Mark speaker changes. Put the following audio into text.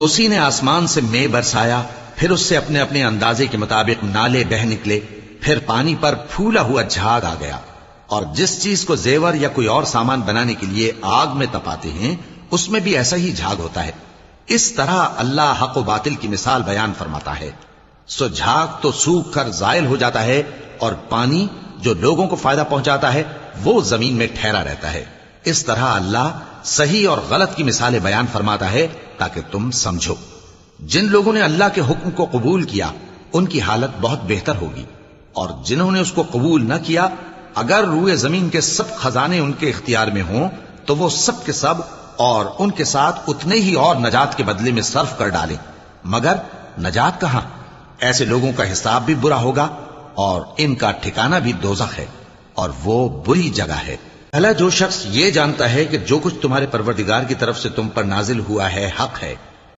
Speaker 1: اسی نے آسمان سے مے برسایا، پھر اس سے اپنے اپنے اندازے کے مطابق نالے بہ نکلے، پھر پانی پر پھولا ہوا جھاگ آ گیا، اور جس چیز کو زیور یا کوئی اور سامان بنانے کے لیے آگ میں تپاتے ہیں اس میں بھی ایسا ہی جھاگ ہوتا ہے۔ اس طرح اللہ حق و باطل کی مثال بیان فرماتا ہے۔ سو جھاگ تو سوکھ کر زائل ہو جاتا ہے، اور پانی جو لوگوں کو فائدہ پہنچاتا ہے وہ زمین میں ٹھہرا رہتا ہے۔ اس طرح اللہ صحیح اور غلط کی مثالیں بیان فرماتا ہے تاکہ تم سمجھو۔ جن لوگوں نے اللہ کے حکم کو قبول کیا ان کی حالت بہت بہتر ہوگی، اور جنہوں نے اس کو قبول نہ کیا اگر روئے زمین کے سب خزانے ان کے اختیار میں ہوں تو وہ سب کے سب اور ان کے ساتھ اتنے ہی اور نجات کے بدلے میں صرف کر ڈالیں، مگر نجات کہاں؟ ایسے لوگوں کا حساب بھی برا ہوگا اور ان کا ٹھکانہ بھی دوزخ ہے، اور وہ بری جگہ ہے۔ بھلا جو شخص یہ جانتا ہے کہ جو کچھ تمہارے پروردگار کی طرف سے تم پر نازل ہوا ہے حق ہے،